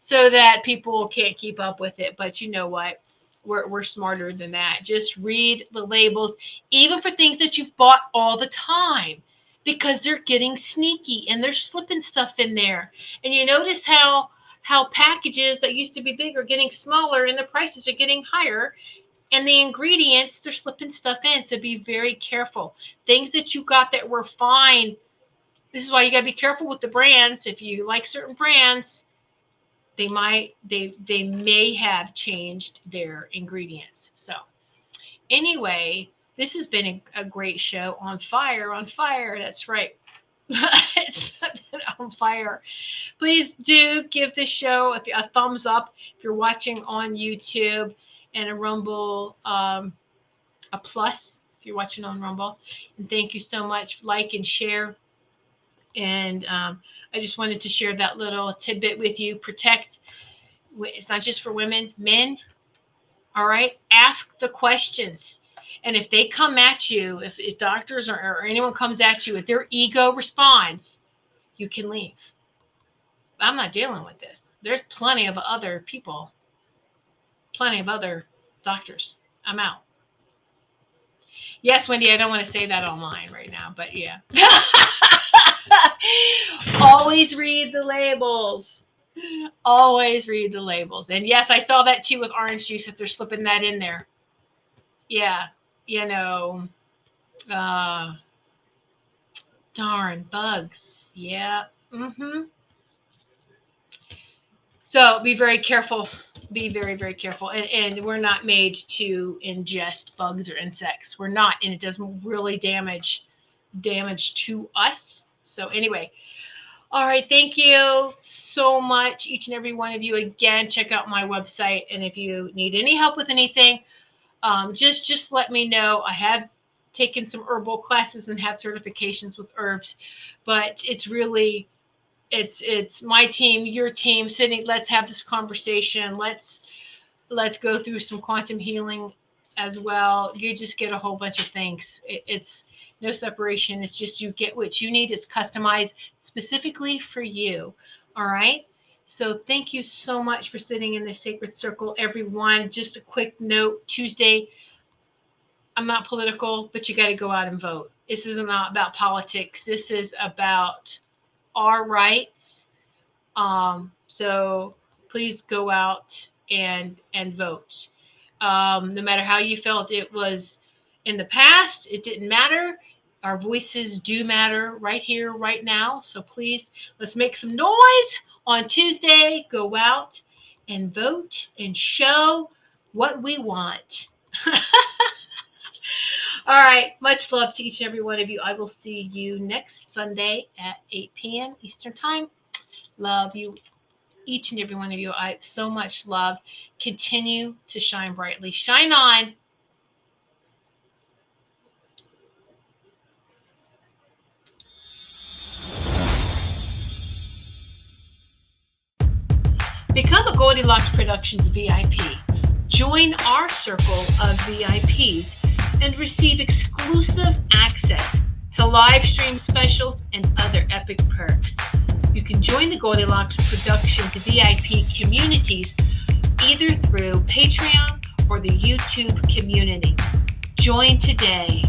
so that people can't keep up with it. But you know what? We're smarter than that. Just read the labels, even for things that you've bought all the time, because they're getting sneaky and they're slipping stuff in there. And you notice how packages that used to be big are getting smaller and the prices are getting higher. And the ingredients, they're slipping stuff in. So be very careful. Things that you got that were fine. This is why you got to be careful with the brands. If you like certain brands, they may have changed their ingredients. So anyway, this has been a great show. On fire. That's right. It's been on fire. Please do give this show a thumbs up if you're watching on YouTube, and a Rumble, a plus if you're watching on Rumble. And thank you so much. Like and share. And I just wanted to share that little tidbit with you. Protect. It's not just for women, men. All right. Ask the questions. And if they come at you, if doctors or anyone comes at you, if their ego responds, you can leave. I'm not dealing with this. There's plenty of other people, plenty of other doctors. I'm out. Yes, Wendy, I don't want to say that online right now, but yeah. Always read the labels. Always read the labels. And yes, I saw that too with orange juice, if they're slipping that in there. Yeah, you know, darn, bugs. Yeah. So be very careful. Be very, very careful. And we're not made to ingest bugs or insects. We're not. And it does really damage to us. So anyway. All right. Thank you so much, each and every one of you. Again, check out my website. And if you need any help with anything, just let me know. I have taken some herbal classes and have certifications with herbs, but it's really, it's my team, your team sitting. Let's have this conversation. Let's go through some quantum healing as well. You just get a whole bunch of things. It's no separation. It's just you get what you need. It's customized specifically for you. All right. So thank you so much for sitting in this sacred circle, everyone. Just a quick note, Tuesday, I'm not political, but you got to go out and vote. This is not about politics. This is about our rights. So please go out and vote. No matter how you felt it was in the past, it didn't matter. Our voices do matter right here, right now. So please, let's make some noise on Tuesday. Go out and vote and show what we want. All right. Much love to each and every one of you. I will see you next Sunday at 8 p.m. Eastern Time. Love you, each and every one of you. I so much love. Continue to shine brightly. Shine on. Become a Goldylocks Productions VIP. Join our circle of VIPs and receive exclusive access to live stream specials and other epic perks. You can join the Goldylocks Productions VIP communities either through Patreon or the YouTube community. Join today.